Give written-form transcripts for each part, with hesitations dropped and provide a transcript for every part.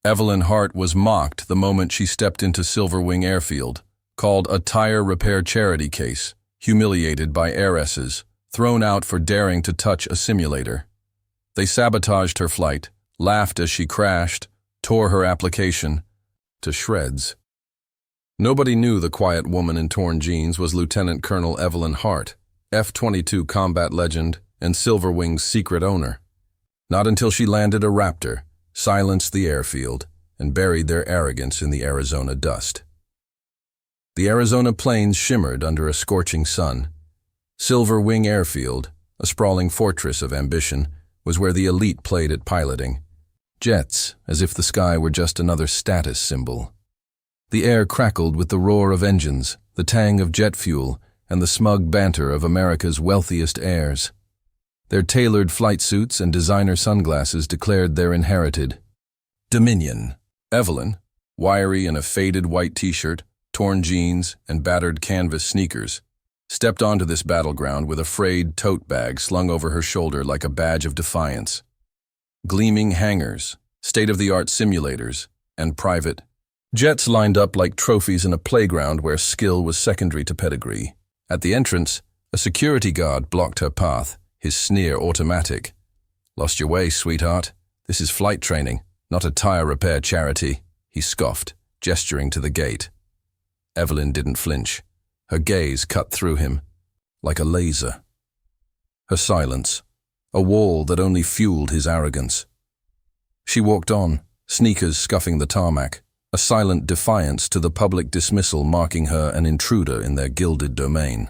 Evelyn Hart was mocked the moment she stepped into Silverwing Airfield, called a tire repair charity case, humiliated by heiresses, thrown out for daring to touch a simulator. They sabotaged her flight, laughed as she crashed, tore her application to shreds. Nobody knew the quiet woman in torn jeans was Lieutenant Colonel Evelyn Hart, F-22 combat legend and Silverwing's secret owner. Not until she landed a Raptor, silenced the airfield, and buried their arrogance in the Arizona dust. The Arizona plains shimmered under a scorching sun. Silverwing Airfield, a sprawling fortress of ambition, was where the elite played at piloting. Jets, as if the sky were just another status symbol. The air crackled with the roar of engines, the tang of jet fuel, and the smug banter of America's wealthiest heirs. Their tailored flight suits and designer sunglasses declared their inherited dominion. Evelyn, wiry in a faded white t-shirt, torn jeans, and battered canvas sneakers, stepped onto this battleground with a frayed tote bag slung over her shoulder like a badge of defiance. Gleaming hangars, state-of-the-art simulators, and private jets lined up like trophies in a playground where skill was secondary to pedigree. At the entrance, a security guard blocked her path, his sneer automatic. "Lost your way, sweetheart. This is flight training, not a tire repair charity," he scoffed, gesturing to the gate. Evelyn didn't flinch. Her gaze cut through him, like a laser. Her silence, a wall that only fueled his arrogance. She walked on, sneakers scuffing the tarmac, a silent defiance to the public dismissal marking her an intruder in their gilded domain.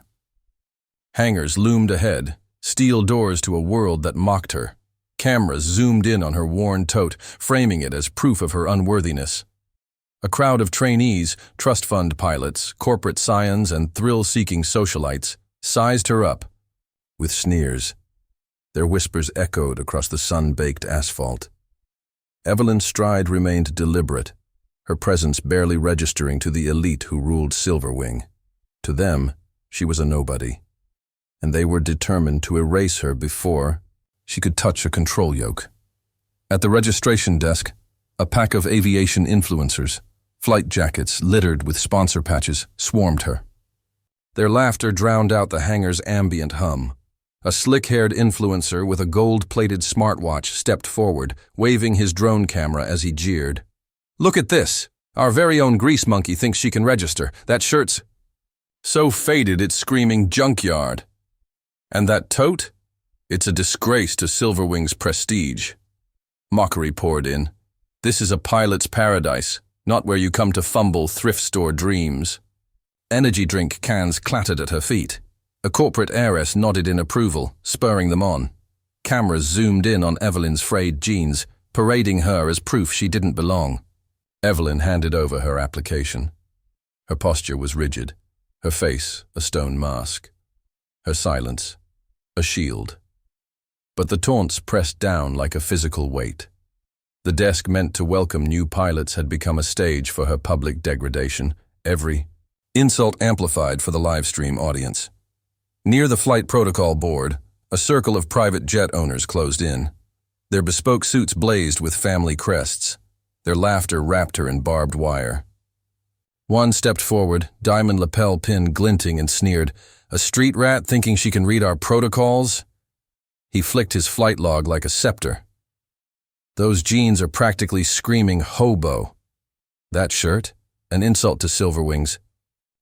Hangars loomed ahead, steel doors to a world that mocked her. Cameras zoomed in on her worn tote, framing it as proof of her unworthiness. A crowd of trainees, trust fund pilots, corporate scions, and thrill-seeking socialites sized her up with sneers. Their whispers echoed across the sun-baked asphalt. Evelyn's stride remained deliberate, her presence barely registering to the elite who ruled Silverwing. To them, she was a nobody, and they were determined to erase her before she could touch a control yoke. At the registration desk, a pack of aviation influencers, flight jackets littered with sponsor patches, swarmed her. Their laughter drowned out the hangar's ambient hum. A slick-haired influencer with a gold-plated smartwatch stepped forward, waving his drone camera as he jeered. "Look at this! Our very own grease monkey thinks she can register. That shirt's so faded it's screaming junkyard. And that tote? It's a disgrace to Silverwing's prestige." Mockery poured in. "This is a pilot's paradise, not where you come to fumble thrift store dreams." Energy drink cans clattered at her feet. A corporate heiress nodded in approval, spurring them on. Cameras zoomed in on Evelyn's frayed jeans, parading her as proof she didn't belong. Evelyn handed over her application. Her posture was rigid, her face a stone mask, her silence a shield. But the taunts pressed down like a physical weight. The desk meant to welcome new pilots had become a stage for her public degradation, every insult amplified for the live-stream audience. Near the flight protocol board, a circle of private jet owners closed in. Their bespoke suits blazed with family crests. Their laughter wrapped her in barbed wire. One stepped forward, diamond lapel pin glinting, and sneered, "A street rat thinking she can read our protocols?" He flicked his flight log like a scepter. "Those jeans are practically screaming hobo. That shirt? An insult to Silverwing's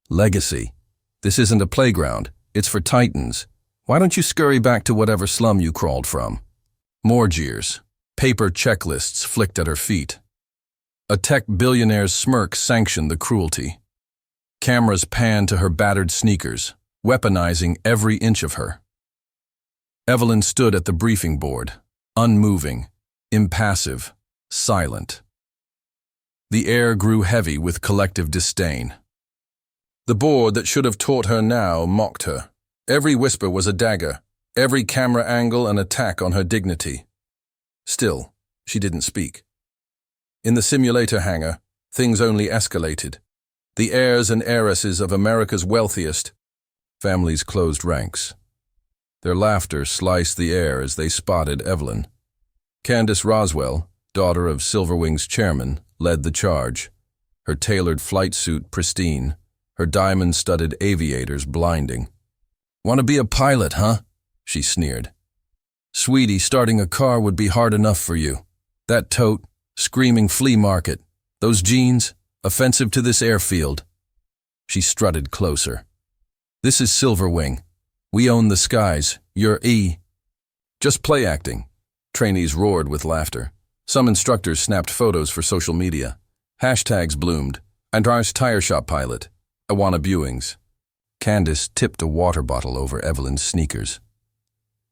legacy. This isn't a playground. It's for titans. Why don't you scurry back to whatever slum you crawled from?" More jeers. Paper checklists flicked at her feet. A tech billionaire's smirk sanctioned the cruelty. Cameras panned to her battered sneakers, weaponizing every inch of her. Evelyn stood at the briefing board, unmoving, impassive, silent. The air grew heavy with collective disdain. The board that should have taught her now mocked her. Every whisper was a dagger, every camera angle an attack on her dignity. Still, she didn't speak. In the simulator hangar, things only escalated. The heirs and heiresses of America's wealthiest families closed ranks. Their laughter sliced the air as they spotted Evelyn. Candace Roswell, daughter of Silverwing's chairman, led the charge, her tailored flight suit pristine, her diamond-studded aviators blinding. "Want to be a pilot, huh?" she sneered. "Sweetie, starting a car would be hard enough for you. That tote, screaming flea market. Those jeans, offensive to this airfield." She strutted closer. "This is Silverwing. We own the skies. You're E." "Just play acting." Trainees roared with laughter. Some instructors snapped photos for social media. Hashtags bloomed. "Andr's tire shop pilot. Awana Buings." Candace tipped a water bottle over Evelyn's sneakers.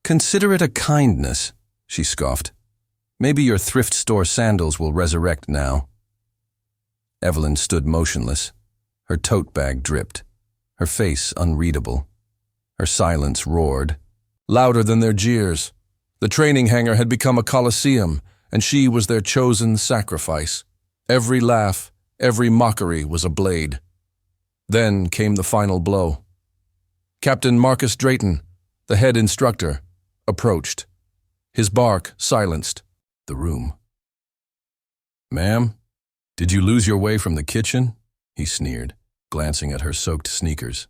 "Consider it a kindness," she scoffed. "Maybe your thrift store sandals will resurrect now." Evelyn stood motionless. Her tote bag dripped, her face unreadable. Her silence roared, louder than their jeers. The training hangar had become a coliseum, and she was their chosen sacrifice. Every laugh, every mockery was a blade. Then came the final blow. Captain Marcus Drayton, the head instructor, approached. His bark silenced the room. "Ma'am, did you lose your way from the kitchen?" he sneered, glancing at her soaked sneakers.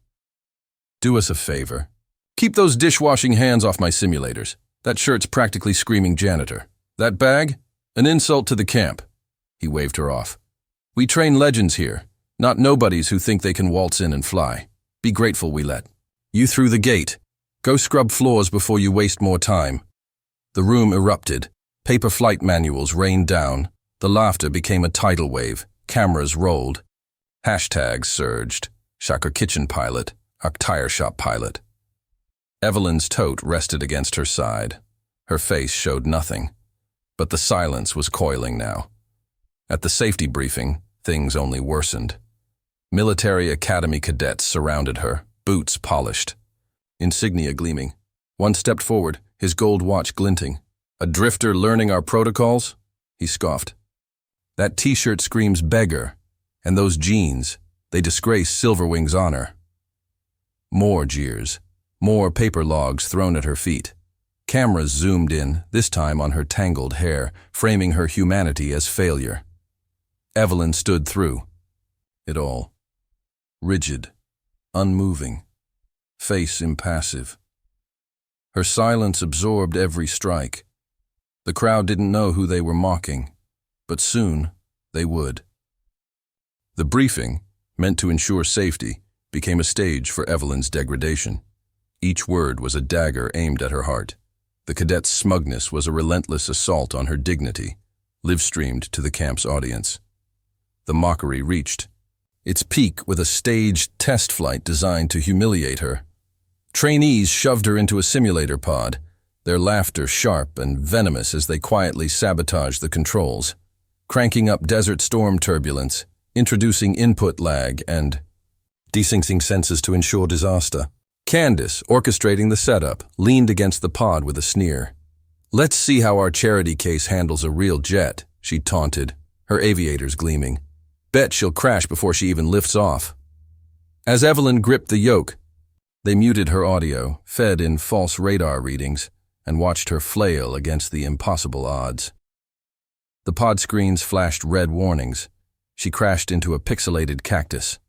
"Do us a favor. Keep those dishwashing hands off my simulators. That shirt's practically screaming janitor. That bag? An insult to the camp." He waved her off. "We train legends here, not nobodies who think they can waltz in and fly. Be grateful we let you through the gate. Go scrub floors before you waste more time." The room erupted. Paper flight manuals rained down. The laughter became a tidal wave. Cameras rolled. Hashtags surged. Shaka kitchen pilot. Ak tire shop pilot. Evelyn's tote rested against her side. Her face showed nothing. But the silence was coiling now. At the safety briefing, things only worsened. Military Academy cadets surrounded her, boots polished, insignia gleaming. One stepped forward, his gold watch glinting. "A drifter learning our protocols?" he scoffed. "That t-shirt screams beggar, and those jeans, they disgrace Silverwing's honor." More jeers, more paper logs thrown at her feet. Cameras zoomed in, this time on her tangled hair, framing her humanity as failure. Evelyn stood through it all. Rigid, unmoving, face impassive. Her silence absorbed every strike. The crowd didn't know who they were mocking, but soon they would. The briefing, meant to ensure safety, became a stage for Evelyn's degradation. Each word was a dagger aimed at her heart. The cadet's smugness was a relentless assault on her dignity, live-streamed to the camp's audience. The mockery reached its peak with a staged test flight designed to humiliate her. Trainees shoved her into a simulator pod, their laughter sharp and venomous as they quietly sabotaged the controls, cranking up desert storm turbulence, introducing input lag, and desyncing senses to ensure disaster. Candace, orchestrating the setup, leaned against the pod with a sneer. "Let's see how our charity case handles a real jet," she taunted, her aviators gleaming. "Bet she'll crash before she even lifts off." As Evelyn gripped the yoke, they muted her audio, fed in false radar readings, and watched her flail against the impossible odds. The pod screens flashed red warnings. She crashed into a pixelated cactus.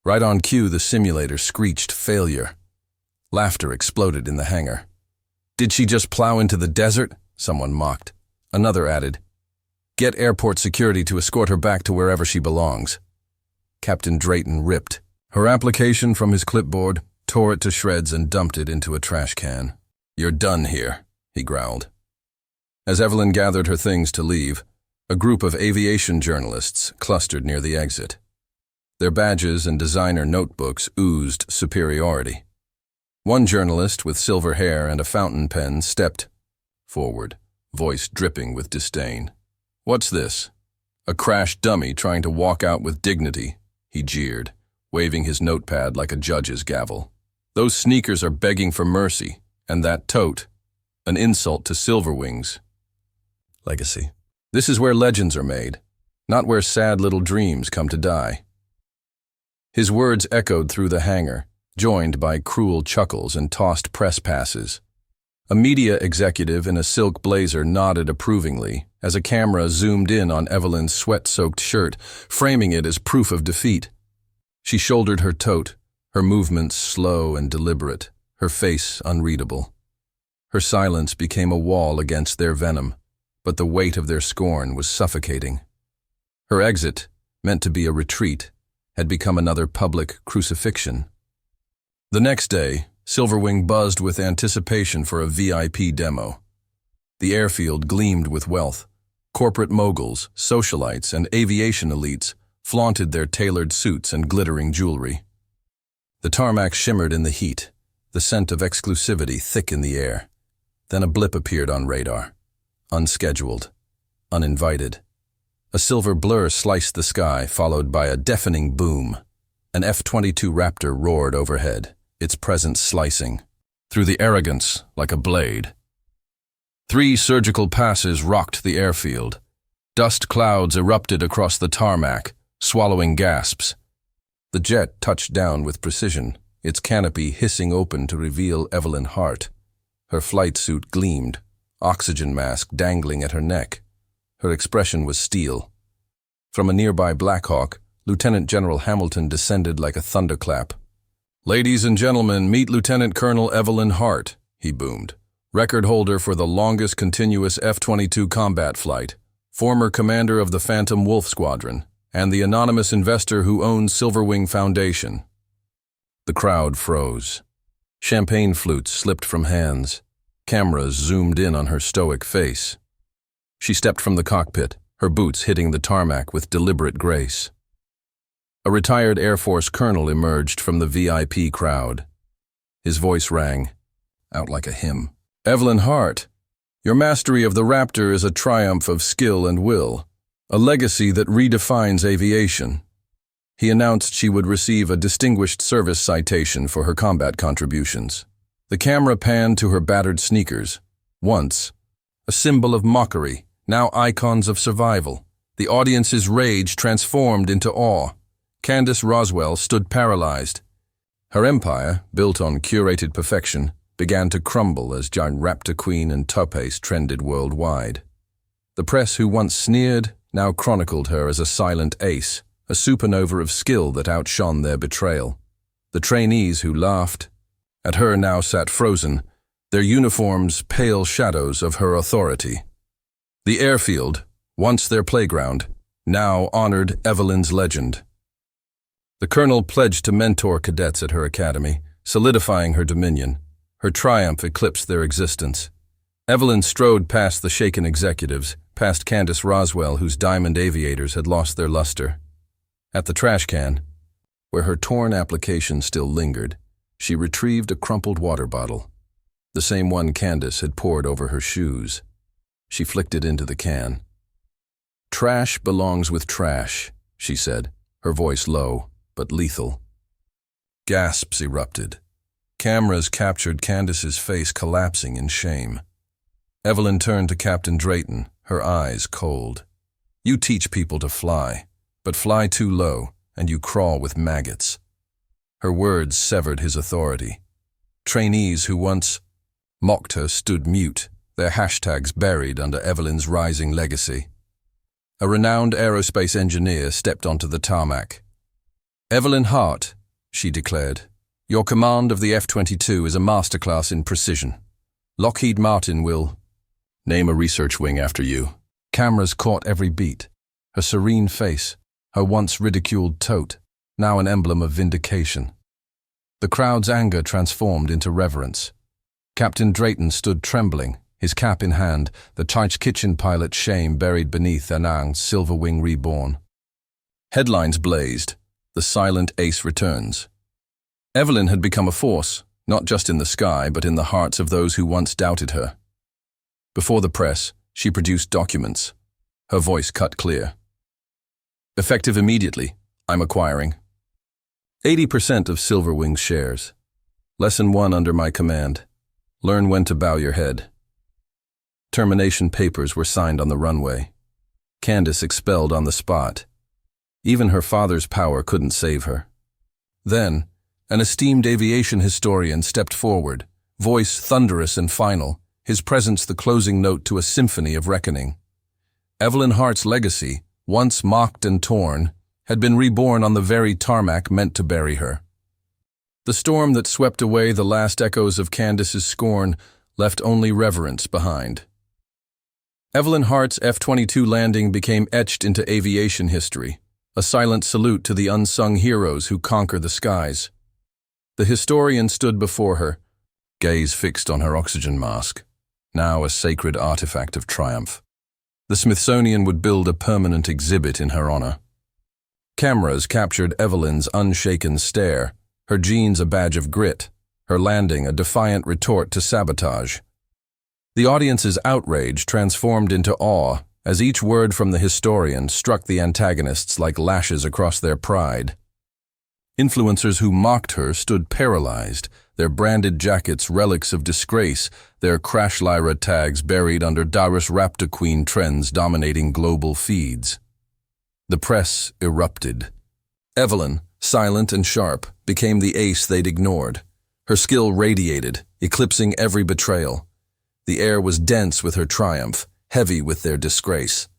Right on cue, the simulator screeched failure. Laughter exploded in the hangar. "Did she just plow into the desert?" someone mocked. Another added, "Get airport security to escort her back to wherever she belongs." Captain Drayton ripped her application from his clipboard, tore it to shreds, and dumped it into a trash can. "You're done here," he growled. As Evelyn gathered her things to leave, a group of aviation journalists clustered near the exit. Their badges and designer notebooks oozed superiority. One journalist with silver hair and a fountain pen stepped forward, voice dripping with disdain. "What's this? A crash dummy trying to walk out with dignity," he jeered, waving his notepad like a judge's gavel. "Those sneakers are begging for mercy, and that tote, an insult to Silverwing's legacy. This is where legends are made, not where sad little dreams come to die." His words echoed through the hangar, joined by cruel chuckles and tossed press passes. A media executive in a silk blazer nodded approvingly as a camera zoomed in on Evelyn's sweat-soaked shirt, framing it as proof of defeat. She shouldered her tote, her movements slow and deliberate, her face unreadable. Her silence became a wall against their venom, but the weight of their scorn was suffocating. Her exit, meant to be a retreat, had become another public crucifixion. The next day, Silverwing buzzed with anticipation for a VIP demo. The airfield gleamed with wealth. Corporate moguls, socialites, and aviation elites flaunted their tailored suits and glittering jewelry. The tarmac shimmered in the heat, the scent of exclusivity thick in the air. Then a blip appeared on radar. Unscheduled, uninvited. A silver blur sliced the sky, followed by a deafening boom. An F-22 Raptor roared overhead, its presence slicing through the arrogance like a blade. 3 surgical passes rocked the airfield. Dust clouds erupted across the tarmac, swallowing gasps. The jet touched down with precision, its canopy hissing open to reveal Evelyn Hart. Her flight suit gleamed, oxygen mask dangling at her neck. Her expression was steel. From a nearby Black Hawk, Lieutenant General Hamilton descended like a thunderclap. "Ladies and gentlemen, meet Lieutenant Colonel Evelyn Hart," he boomed. "Record holder for the longest continuous F-22 combat flight, former commander of the Phantom Wolf Squadron, and the anonymous investor who owns Silverwing Foundation." The crowd froze. Champagne flutes slipped from hands. Cameras zoomed in on her stoic face. She stepped from the cockpit, her boots hitting the tarmac with deliberate grace. A retired Air Force colonel emerged from the VIP crowd. His voice rang out like a hymn. "Evelyn Hart, your mastery of the Raptor is a triumph of skill and will, a legacy that redefines aviation." He announced she would receive a Distinguished Service Citation for her combat contributions. The camera panned to her battered sneakers. Once, a symbol of mockery, now icons of survival. The audience's rage transformed into awe. Candace Roswell stood paralyzed. Her empire, built on curated perfection, began to crumble as giant Raptor Queen and Topaz trended worldwide. The press who once sneered now chronicled her as a silent ace, a supernova of skill that outshone their betrayal. The trainees who laughed at her now sat frozen, their uniforms pale shadows of her authority. The airfield, once their playground, now honored Evelyn's legend. The colonel pledged to mentor cadets at her academy, solidifying her dominion. Her triumph eclipsed their existence. Evelyn strode past the shaken executives, past Candace Roswell, whose diamond aviators had lost their luster. At the trash can, where her torn application still lingered, she retrieved a crumpled water bottle, the same one Candace had poured over her shoes. She flicked it into the can. "Trash belongs with trash," she said, her voice low but lethal. Gasps erupted. Cameras captured Candace's face collapsing in shame. Evelyn turned to Captain Drayton, her eyes cold. "You teach people to fly, but fly too low, and you crawl with maggots." Her words severed his authority. Trainees who once mocked her stood mute, their hashtags buried under Evelyn's rising legacy. A renowned aerospace engineer stepped onto the tarmac. "Evelyn Hart," she declared, "your command of the F-22 is a masterclass in precision. Lockheed Martin will name a research wing after you." Cameras caught every beat. Her serene face, her once ridiculed tote, now an emblem of vindication. The crowd's anger transformed into reverence. Captain Drayton stood trembling, his cap in hand, the Tyche kitchen pilot's shame buried beneath Anang's silver wing reborn. Headlines blazed. The silent ace returns. Evelyn had become a force, not just in the sky, but in the hearts of those who once doubted her. Before the press, she produced documents. Her voice cut clear. "Effective immediately, I'm acquiring 80% of Silverwing's shares. Lesson 1 under my command. Learn when to bow your head." Termination papers were signed on the runway. Candace expelled on the spot. Even her father's power couldn't save her. Then, an esteemed aviation historian stepped forward, voice thunderous and final, his presence the closing note to a symphony of reckoning. Evelyn Hart's legacy, once mocked and torn, had been reborn on the very tarmac meant to bury her. The storm that swept away the last echoes of Candace's scorn left only reverence behind. Evelyn Hart's F-22 landing became etched into aviation history, a silent salute to the unsung heroes who conquer the skies. The historian stood before her, gaze fixed on her oxygen mask, now a sacred artifact of triumph. The Smithsonian would build a permanent exhibit in her honor. Cameras captured Evelyn's unshaken stare, her genes a badge of grit, her landing a defiant retort to sabotage. The audience's outrage transformed into awe as each word from the historian struck the antagonists like lashes across their pride. Influencers who mocked her stood paralyzed, their branded jackets relics of disgrace, their Crash Lyra tags buried under F-22 Raptor Queen trends dominating global feeds. The press erupted. Evelyn, silent and sharp, became the ace they'd ignored. Her skill radiated, eclipsing every betrayal. The air was dense with her triumph, heavy with their disgrace.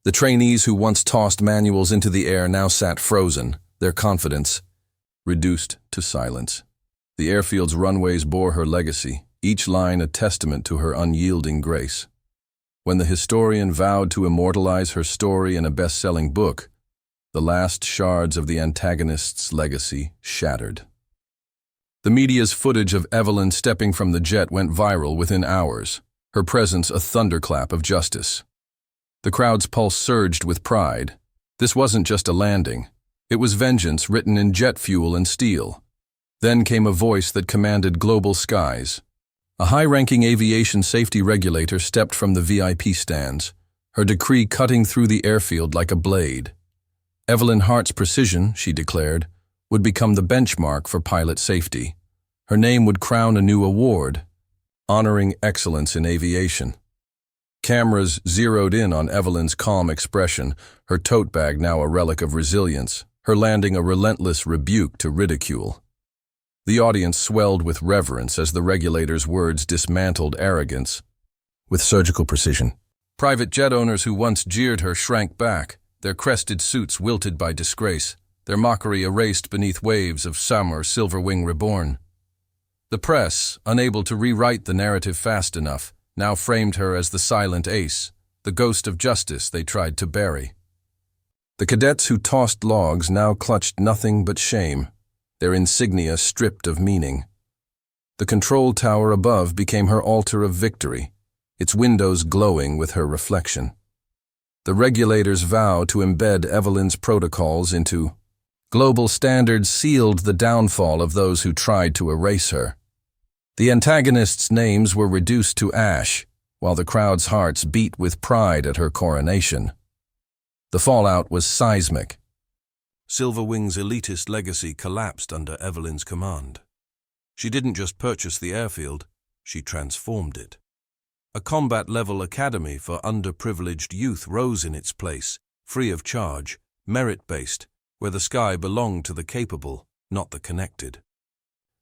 The trainees who once tossed manuals into the air now sat frozen, their confidence reduced to silence. The airfield's runways bore her legacy, each line a testament to her unyielding grace. When the historian vowed to immortalize her story in a best-selling book, the last shards of the antagonist's legacy shattered. The media's footage of Evelyn stepping from the jet went viral within hours, her presence a thunderclap of justice. The crowd's pulse surged with pride. This wasn't just a landing. It was vengeance written in jet fuel and steel. Then came a voice that commanded global skies. A high-ranking aviation safety regulator stepped from the VIP stands, her decree cutting through the airfield like a blade. Evelyn Hart's precision, she declared, would become the benchmark for pilot safety. Her name would crown a new award, honoring excellence in aviation. Cameras zeroed in on Evelyn's calm expression, her tote bag now a relic of resilience, her landing a relentless rebuke to ridicule. The audience swelled with reverence as the regulator's words dismantled arrogance with surgical precision. Private jet owners who once jeered her shrank back, their crested suits wilted by disgrace, their mockery erased beneath waves of summer Silverwing reborn. The press, unable to rewrite the narrative fast enough, now framed her as the silent ace, the ghost of justice they tried to bury. The cadets who tossed logs now clutched nothing but shame, their insignia stripped of meaning. The control tower above became her altar of victory, its windows glowing with her reflection. The regulators' vow to embed Evelyn's protocols into global standards sealed the downfall of those who tried to erase her. The antagonists' names were reduced to ash, while the crowd's hearts beat with pride at her coronation. The fallout was seismic. Silverwing's elitist legacy collapsed under Evelyn's command. She didn't just purchase the airfield, she transformed it. A combat-level academy for underprivileged youth rose in its place, free of charge, merit-based, where the sky belonged to the capable, not the connected.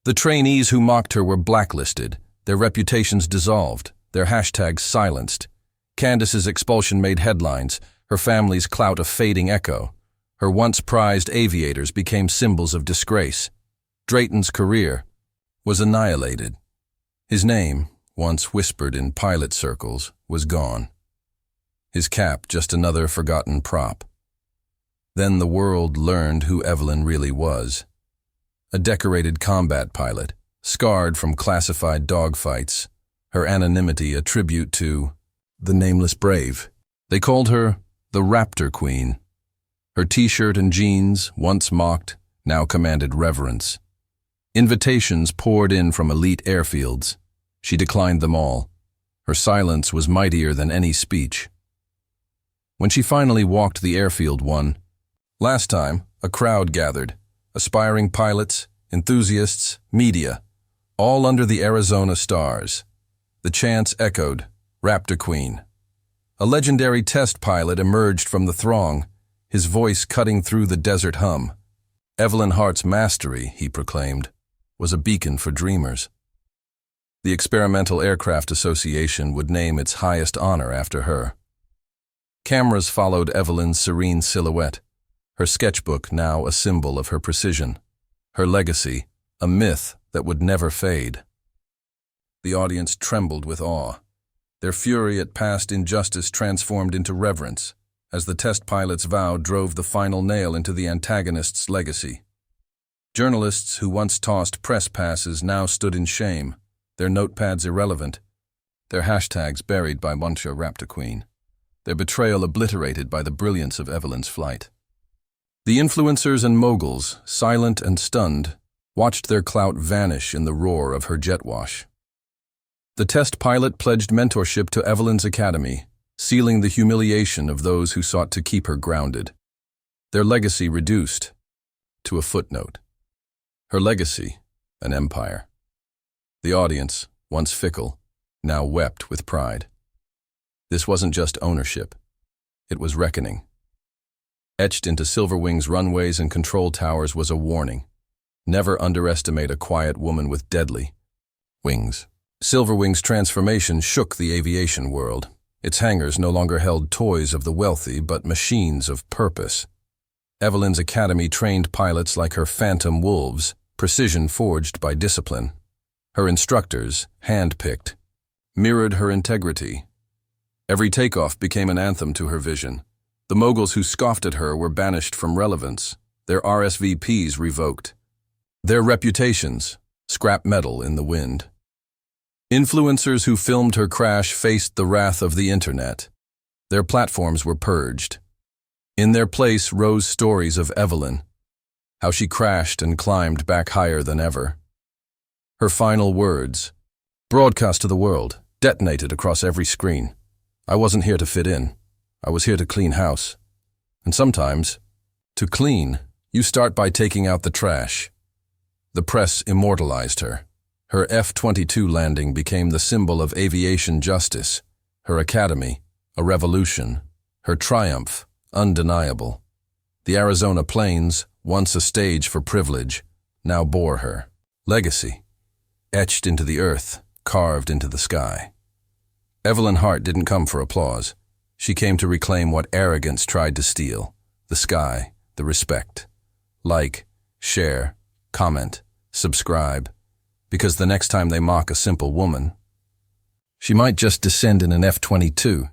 The trainees who mocked her were blacklisted, their reputations dissolved, their hashtags silenced. Candace's expulsion made headlines, her family's clout a fading echo. Her once prized aviators became symbols of disgrace. Drayton's career was annihilated. His name, once whispered in pilot circles, was gone. His cap just another forgotten prop. Then the world learned who Evelyn really was. A decorated combat pilot, scarred from classified dogfights, her anonymity a tribute to the nameless brave. They called her the Raptor Queen. Her t-shirt and jeans, once mocked, now commanded reverence. Invitations poured in from elite airfields. She declined them all. Her silence was mightier than any speech. When she finally walked the airfield last time, a crowd gathered. Aspiring pilots, enthusiasts, media, all under the Arizona stars. The chants echoed, Raptor Queen. A legendary test pilot emerged from the throng, his voice cutting through the desert hum. Evelyn Hart's mastery, he proclaimed, was a beacon for dreamers. The Experimental Aircraft Association would name its highest honor after her. Cameras followed Evelyn's serene silhouette, her sketchbook now a symbol of her precision, her legacy, a myth that would never fade. The audience trembled with awe. Their fury at past injustice transformed into reverence, as the test pilot's vow drove the final nail into the antagonist's legacy. Journalists who once tossed press passes now stood in shame, their notepads irrelevant, their hashtags buried by F-22 Raptor Queen, their betrayal obliterated by the brilliance of Evelyn's flight. The influencers and moguls, silent and stunned, watched their clout vanish in the roar of her jet wash. The test pilot pledged mentorship to Evelyn's academy, sealing the humiliation of those who sought to keep her grounded. Their legacy reduced to a footnote. Her legacy, an empire. The audience, once fickle, now wept with pride. This wasn't just ownership. It was reckoning. Etched into Silverwing's runways and control towers was a warning. Never underestimate a quiet woman with deadly wings. Silverwing's transformation shook the aviation world. Its hangars no longer held toys of the wealthy, but machines of purpose. Evelyn's academy trained pilots like her phantom wolves, precision forged by discipline. Her instructors, hand-picked, mirrored her integrity. Every takeoff became an anthem to her vision. The moguls who scoffed at her were banished from relevance, their RSVPs revoked. Their reputations, scrap metal in the wind. Influencers who filmed her crash faced the wrath of the internet. Their platforms were purged. In their place rose stories of Evelyn, how she crashed and climbed back higher than ever. Her final words, broadcast to the world, detonated across every screen. I wasn't here to fit in. I was here to clean house. And sometimes, to clean, you start by taking out the trash. The press immortalized her. Her F-22 landing became the symbol of aviation justice. Her academy, a revolution. Her triumph, undeniable. The Arizona plains, once a stage for privilege, now bore her legacy, etched into the earth, carved into the sky. Evelyn Hart didn't come for applause. She came to reclaim what arrogance tried to steal: the sky, the respect. Like, share, comment, subscribe, because the next time they mock a simple woman, she might just descend in an F-22